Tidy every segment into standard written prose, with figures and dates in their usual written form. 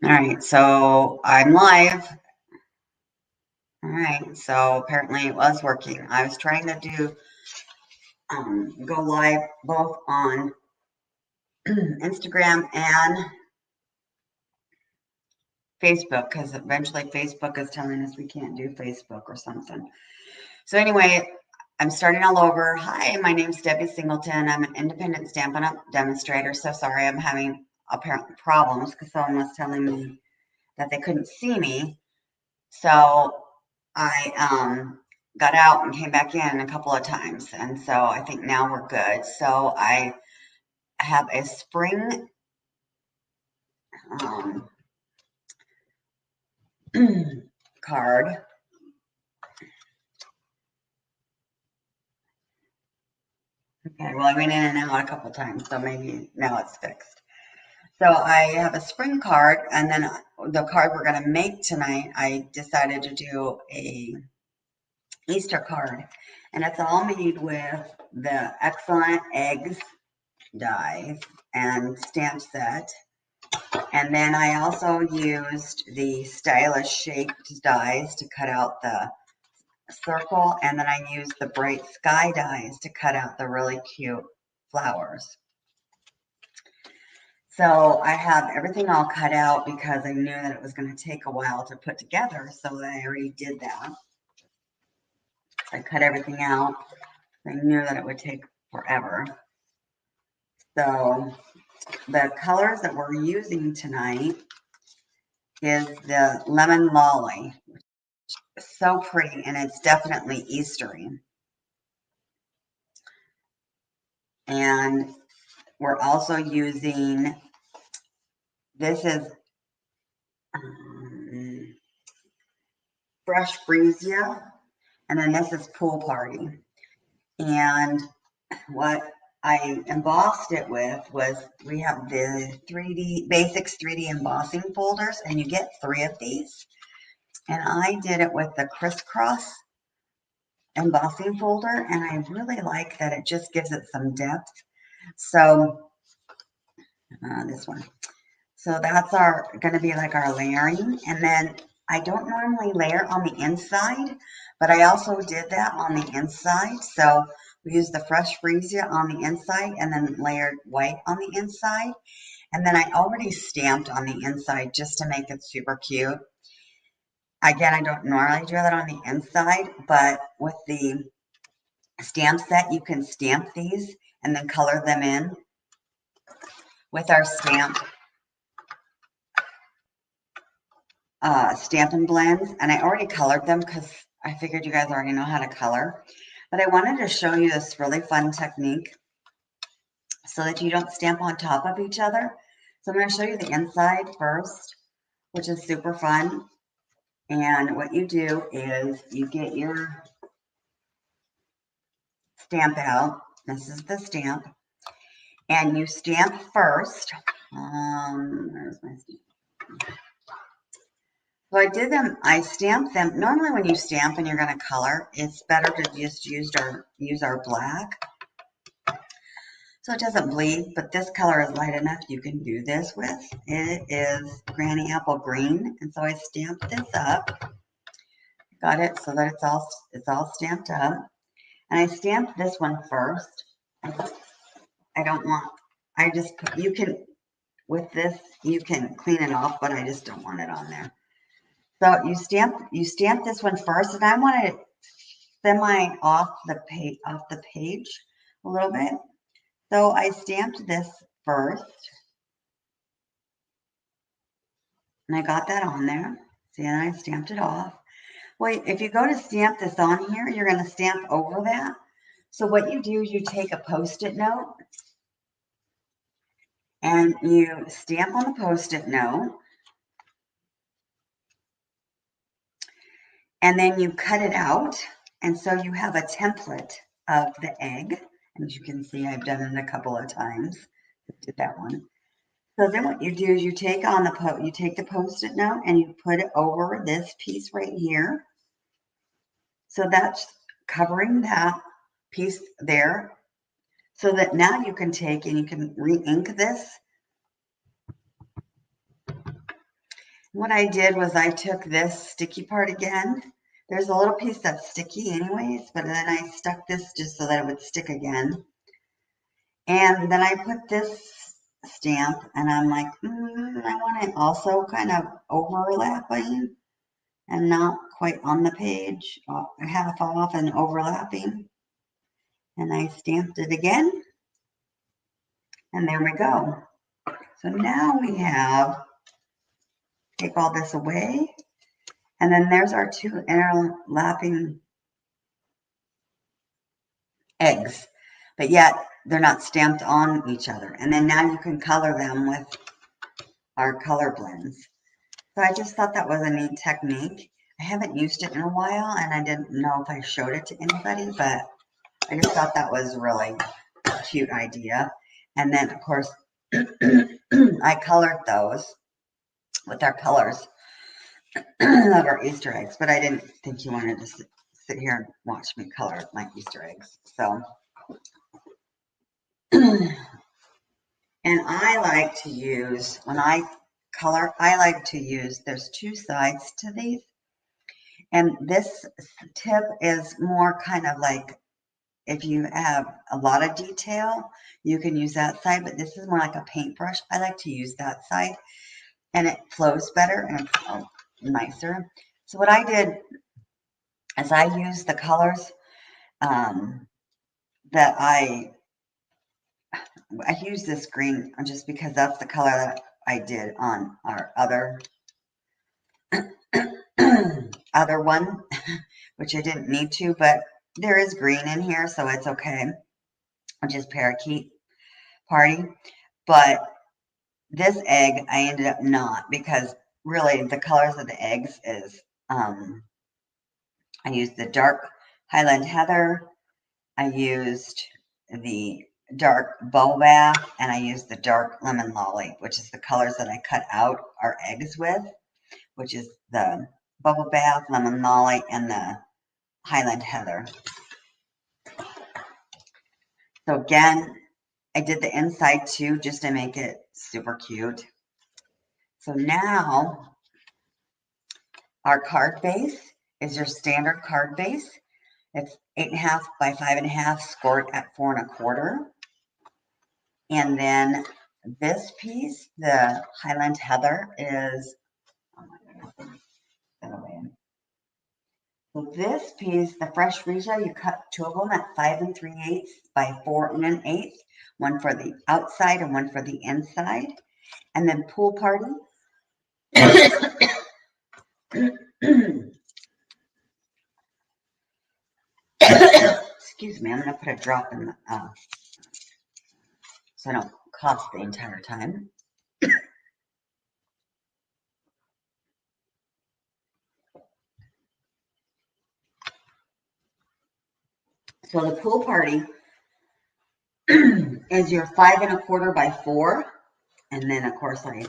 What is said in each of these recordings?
All right, so I'm live. All right, so apparently it was working. I was trying to do go live both on Instagram and Facebook because eventually Facebook is telling us we can't do Facebook or something. So anyway, I'm starting all over. Hi, my name's Debbie Singleton. I'm an independent Stampin' Up! Demonstrator. So sorry I'm having apparently problems because someone was telling me that they couldn't see me. So I got out and came back in a couple of times, and so I think now we're good. So I have a spring um, card. Okay, well, I went in and out a couple times, so maybe now it's fixed. So I have a spring card, and then the card we're going to make tonight, I decided to do a Easter card, and it's all made with the Excellent Eggs dies and stamp set. And then I also used the stylish shaped dies to cut out the circle, and then I used the bright sky dies to cut out the really cute flowers. So I have everything all cut out because I knew that it was going to take a while to put together, so I already did that. I cut everything out. I knew that it would take forever. So the colors that we're using tonight is the Lemon Lolly. So pretty, and it's definitely Eastery. And we're also using, this is Fresh Freesia, and then this is Pool Party. And what I embossed it with was, we have the 3D Basics 3D embossing folders, and you get 3 of these. And I did it with the crisscross embossing folder, and I really like that it just gives it some depth. So this one. So that's going to be like our layering. And then I don't normally layer on the inside, but I also did that on the inside. So we used the Fresh Freesia on the inside and then layered white on the inside. And then I already stamped on the inside just to make it super cute. Again, I don't normally do that on the inside, but with the stamp set, you can stamp these and then color them in with our Stampin' Blends. And I already colored them because I figured you guys already know how to color. But I wanted to show you this really fun technique so that you don't stamp on top of each other. So I'm going to show you the inside first, which is super fun. And what you do is you get your stamp out. This is the stamp. And you stamp first. Where's my stamp? So I stamped them. Normally when you stamp and you're going to color, it's better to just use our black so it doesn't bleed, but this color is light enough you can do this with. It is Granny Apple Green, and so I stamped this up. Got it so that it's all stamped up. And I stamped this one first. You can, with this, you can clean it off, but I just don't want it on there. So you stamp this one first, and I want it semi off the page a little bit. So I stamped this first, and I got that on there. See, and I stamped it off. Wait, if you go to stamp this on here, you're going to stamp over that. So what you do is you take a Post-it note and you stamp on the Post-it note, and then you cut it out. And so you have a template of the egg. And as you can see, I've done it a couple of times. I did that one. So then what you do is you take the Post-it note and you put it over this piece right here. So that's covering that piece there. So that now you can take and you can re-ink this. what I did was I took this sticky part again. There's a little piece that's sticky anyways, but then I stuck this just so that it would stick again. And then I put this stamp and I'm like, I want it also kind of overlapping and not quite on the page, half off and overlapping. And I stamped it again. And there we go. So now we have, take all this away. And then there's our two interlapping eggs, but yet they're not stamped on each other. And then now you can color them with our color blends. So I just thought that was a neat technique. I haven't used it in a while and I didn't know if I showed it to anybody, but I just thought that was really a cute idea. And then of course, I colored those with our colors of our Easter eggs, but I didn't think you wanted to sit here and watch me color my Easter eggs. So, and I like to use, when I color, I like to use, there's two sides to these. And this tip is more kind of like, if you have a lot of detail, you can use that side, but this is more like a paintbrush. I like to use that side and it flows better and it's nicer. So what I did is I used the colors that I used this green just because that's the color that I did on our other other one, which I didn't need to, but there is green in here, so it's okay, which is Parakeet Party. But this egg, I ended up not, because really the colors of the eggs is, I used the dark Highland Heather, I used the dark Bubble Bath, and I used the dark Lemon Lolly, which is the colors that I cut out our eggs with, which is the Bubble Bath, Lemon Lolly, and the Highland Heather. So again, I did the inside too, just to make it super cute. So now our card base is your standard card base. It's 8.5 by 5.5, scored at 4 1/4. And then this piece, the Highland Heather, is, oh my goodness, so this piece, the Fresh Freesia, you cut two of them at 5 3/8 by 4 1/8, one for the outside and one for the inside. And then Pool Party. Excuse me, I'm going to put a drop in the, so I don't cough the entire time. So the Pool Party is your 5 1/4 by 4, and then of course I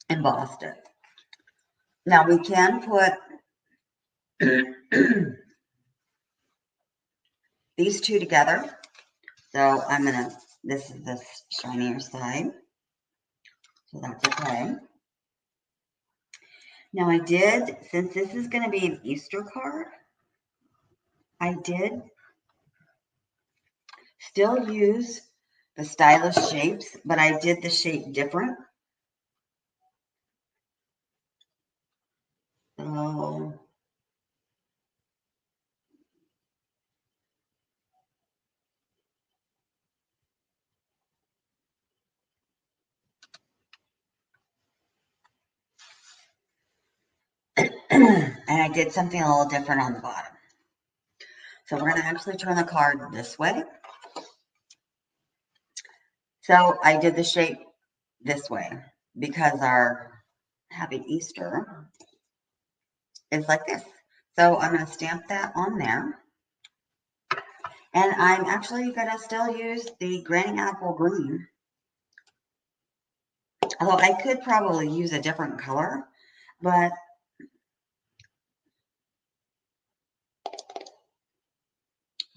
embossed it. Now we can put these two together. So I'm gonna, this is the shinier side, so that's okay. Now I did, since this is going to be an Easter card, I did still use the stylish shapes, but I did the shape different. So and I did something a little different on the bottom. So we're going to actually turn the card this way. So I did the shape this way because our Happy Easter is like this. So I'm going to stamp that on there. And I'm actually going to still use the Granny Apple Green. Although I could probably use a different color, but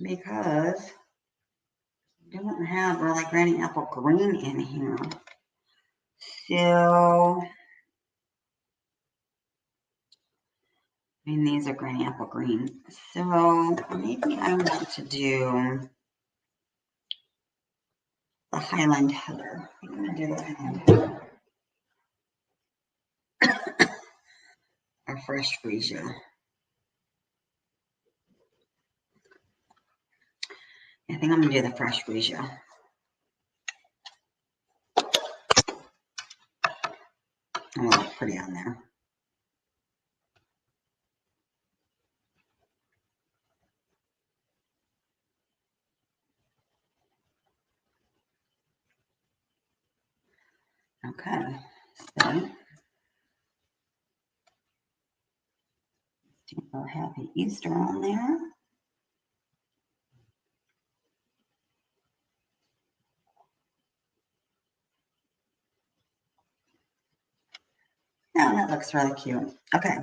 because don't have really Granny Apple Green in here. So, I mean, these are Granny Apple Green. So, maybe I want to do the Highland Heather. I'm going to do the Highland Heather. Or fresh freesia. I think I'm going to do the fresh freesia. I'm going to look pretty on there. Okay, so do a happy Easter on there. Oh, that looks really cute. Okay.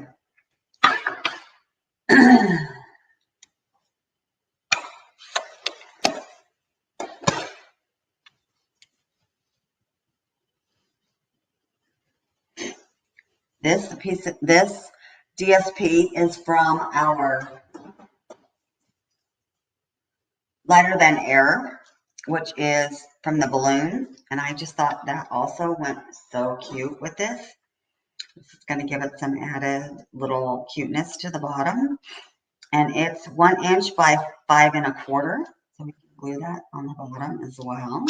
This DSP is from our Lighter Than Air, which is from the balloon. And I just thought that also went so cute with this. This is going to give it some added little cuteness to the bottom. And it's 1 inch by 5 1/4. So we can glue that on the bottom as well.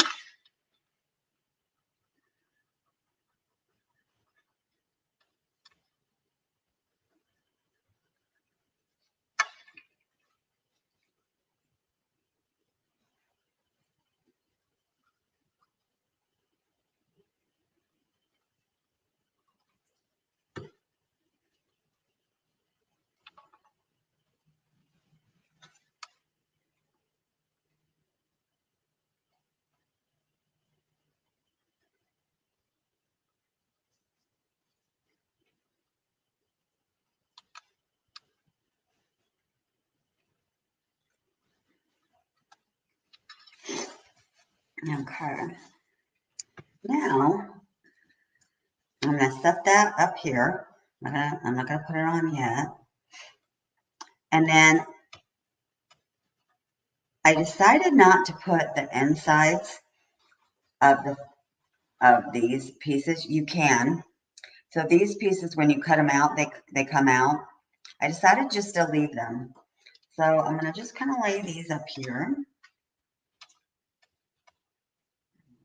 Okay. Now, I'm going to set that up here. I'm not going to put it on yet. And then I decided not to put the insides of these pieces. You can. So these pieces, when you cut them out, they come out. I decided just to leave them. So I'm going to just kind of lay these up here.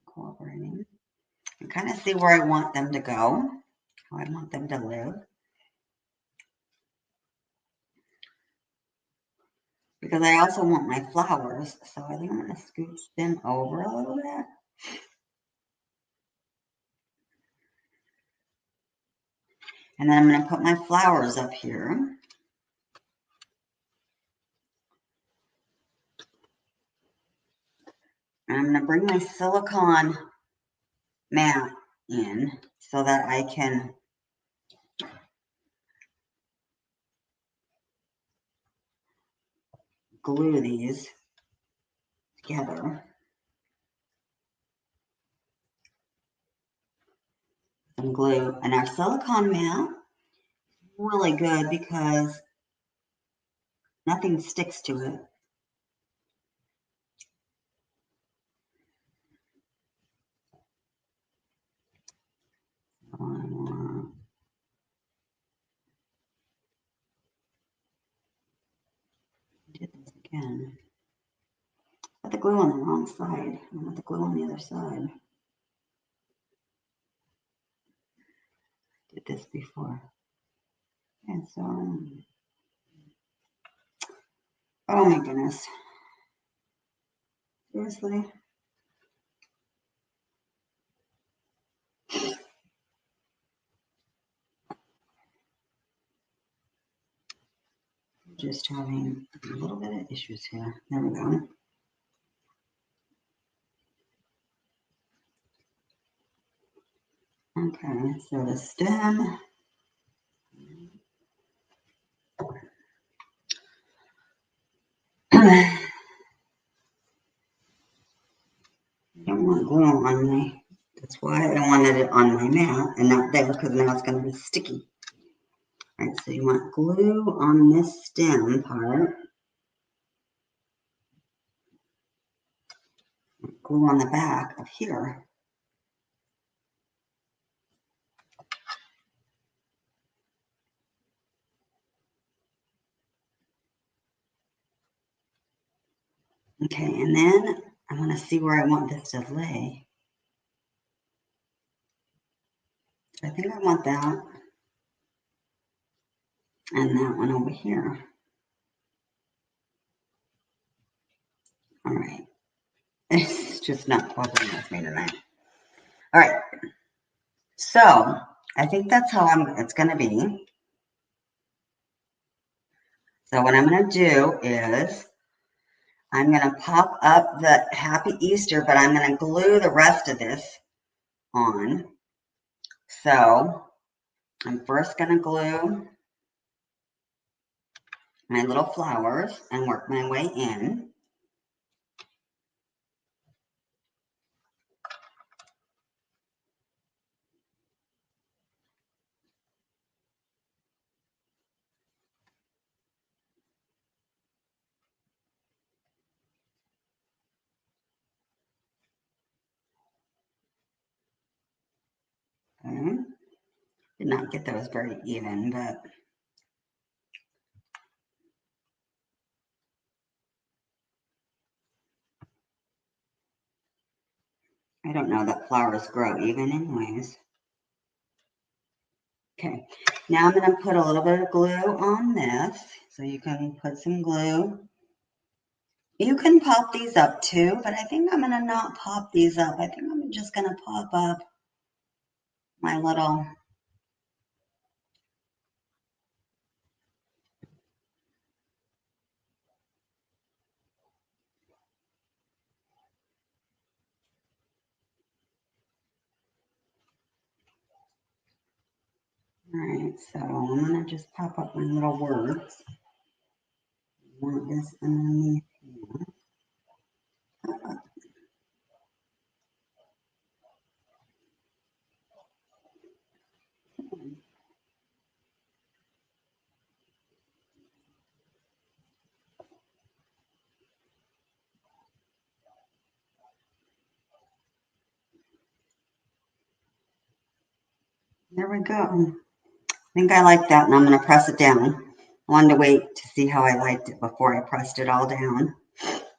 Cooperating. And kind of see where I want them to go. How I want them to live. Because I also want my flowers. So I think I'm going to scooch them over a little bit. And then I'm going to put my flowers up here. And I'm going to bring my silicone mat in so that I can glue these together. Some glue. And our silicone mat is really good because nothing sticks to it. One more. Did this again. Put the glue on the wrong side. I want the glue on the other side. Did this before. And so, oh my goodness. Seriously? Just having a little bit of issues here. There we go. Okay, so the stem. on my, that's why I wanted it on my mat and not there, because now it's going to be sticky. All right, so you want glue on this stem part. Glue on the back of here. Okay, and then I want to see where I want this to lay. I think I want that and that one over here. All right. It's just not cooperating with me tonight. All right. So I think that's how it's going to be. So what I'm going to do is I'm going to pop up the Happy Easter, but I'm going to glue the rest of this on. So I'm first going to glue my little flowers and work my way in. Okay. Did not get those very even, but I don't know that flowers grow even anyways. Okay, now I'm going to put a little bit of glue on this, so you can put some glue. You can pop these up too, but I think I'm going to not pop these up. I think I'm just going to pop up my little All right, so I'm going to just pop up my little words. I want this underneath here. There we go. I think I like that, and I'm going to press it down. I wanted to wait to see how I liked it before I pressed it all down.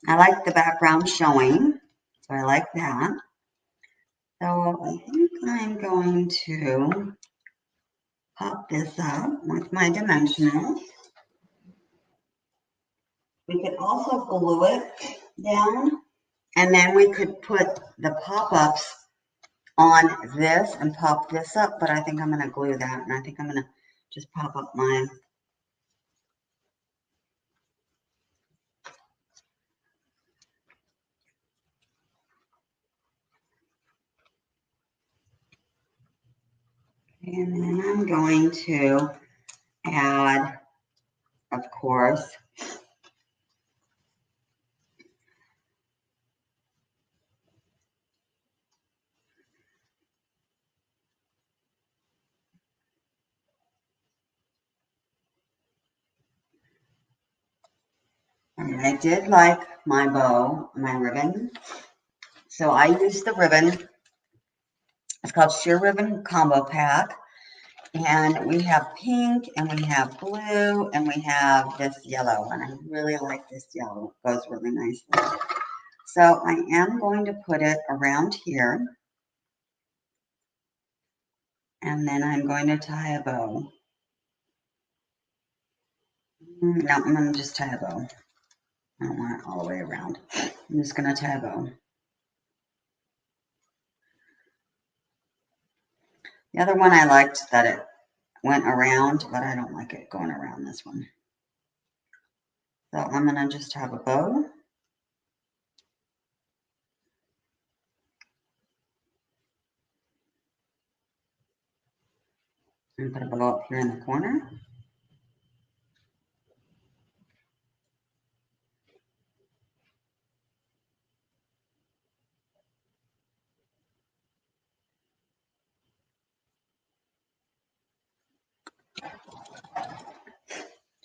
I like the background showing, so I like that. So I think I'm going to pop this up with my dimensionals. We could also glue it down, and then we could put the pop-ups on this and pop this up, but I think I'm going to glue that, and I think I'm going to just pop up mine. And then I'm going to add, of course, and I did like my bow, my ribbon. So I used the ribbon. It's called Sheer Ribbon Combo Pack. And we have pink, and we have blue, and we have this yellow. And I really like this yellow. It goes really nicely. So I am going to put it around here. And then I'm going to tie a bow. No, I'm going to just tie a bow. I don't want it all the way around. I'm just going to tie a bow. The other one I liked that it went around, but I don't like it going around this one. So I'm going to just have a bow. And put a bow up here in the corner.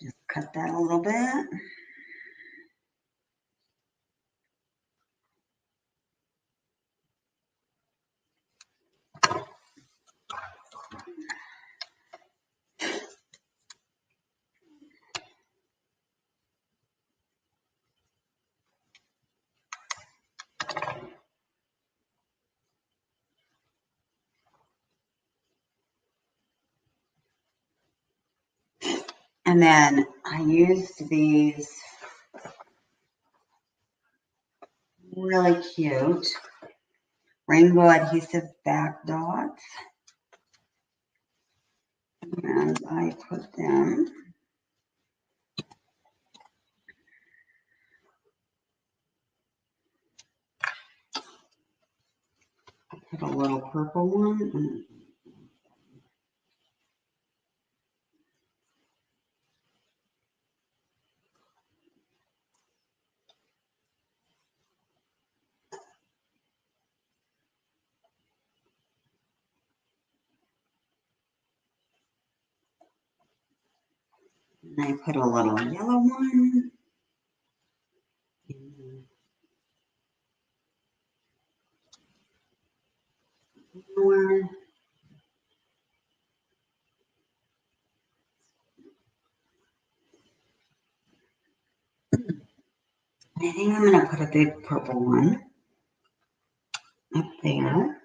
Just cut that a little bit. And then I used these really cute rainbow adhesive back dots. And I put them put a little purple one. And I put a little yellow one. More. I think I'm going to put a big purple one up there.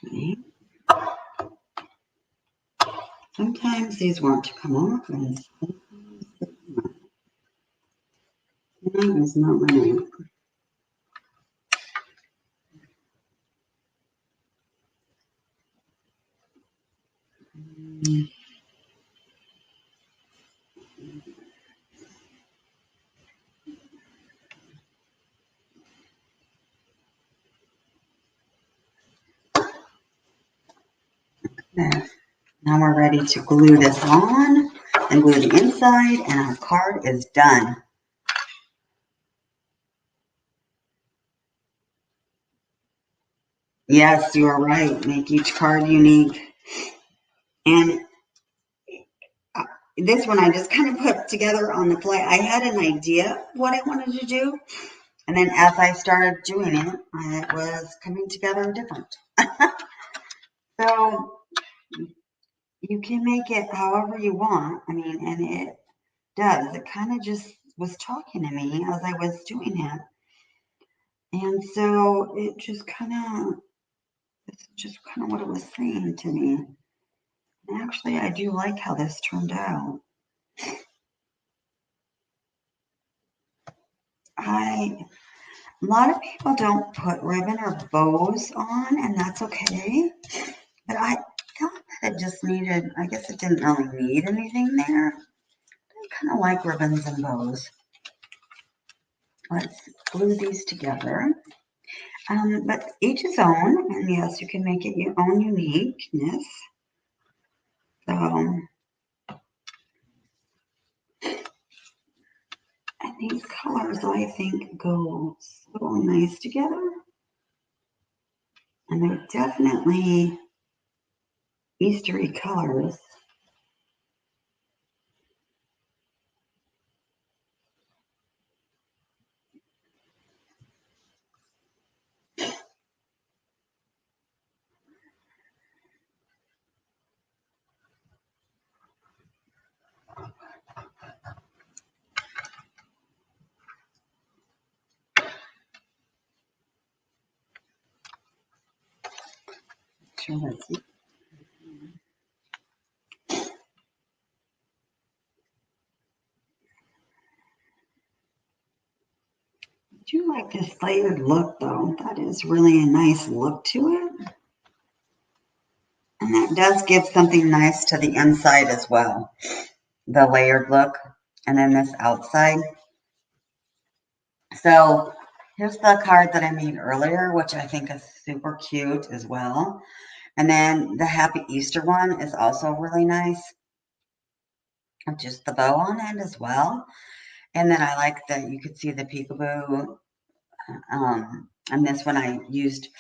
Okay. Sometimes these want to come off, and tonight is not my night. There. Now we're ready to glue this on and glue the inside, and our card is done. Yes, you are right. Make each card unique. And this one I just kind of put together on the fly. I had an idea what I wanted to do. And then as I started doing it, it was coming together different. So you can make it however you want. I mean, and it does. It kind of just was talking to me as I was doing it. And so it just kind of, it's just kind of what it was saying to me. And actually, I do like how this turned out. A lot of people don't put ribbon or bows on, and that's okay. But I felt that it just needed, I guess it didn't really need anything there. I kind of like ribbons and bows. Let's glue these together. But each is own, and yes, you can make it your own uniqueness. So, and these colors, I think, go so nice together. And they're definitely Eastery colors. Sure, let's see. I do like this layered look, though. That is really a nice look to it. And that does give something nice to the inside as well. The layered look, and then this outside. So Here's the card that I made earlier, which I think is super cute as well. And then the Happy Easter one is also really nice. Just the bow on it as well. And then I like that you could see the peekaboo. And this one I used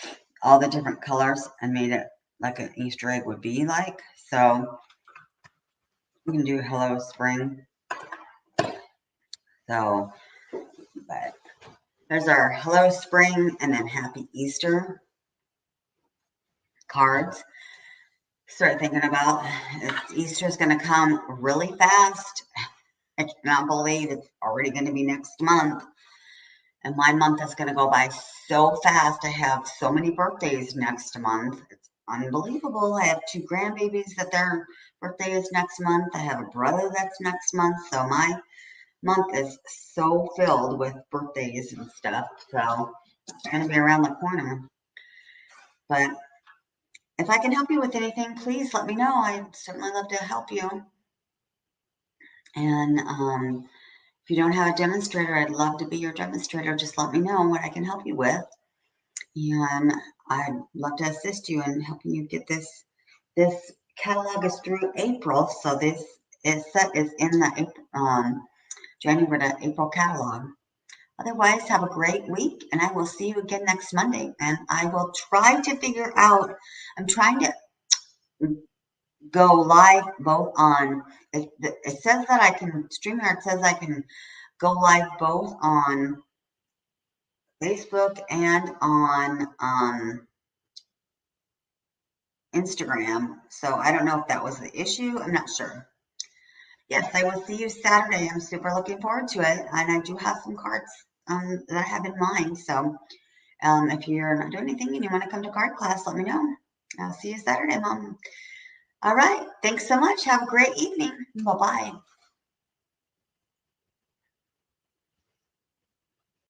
all the different colors and made it like an Easter egg would be like. So we can do Hello Spring. So, but there's our Hello Spring and then Happy Easter cards. Start thinking about Easter's going to come really fast. I cannot believe it's already going to be next month. And my month is going to go by so fast. I have so many birthdays next month. It's unbelievable. I have 2 grandbabies that their birthday is next month. I have a brother that's next month. So my month is so filled with birthdays and stuff. So it's going to be around the corner. But if I can help you with anything, please let me know. I'd certainly love to help you. And if you don't have a demonstrator, I'd love to be your demonstrator. Just let me know what I can help you with. And I'd love to assist you in helping you get this. This catalog is through April, so this is in the January to April catalog. Otherwise, have a great week, and I will see you again next Monday. And I will try to figure out. I'm trying to go live both on. It says that I can StreamYard says I can go live both on Facebook and on Instagram. So I don't know if that was the issue. I'm not sure. Yes, I will see you Saturday. I'm super looking forward to it. And I do have some cards that I have in mind. So if you're not doing anything and you want to come to card class, let me know. I'll see you Saturday, Mom. All right. Thanks so much. Have a great evening. Bye-bye.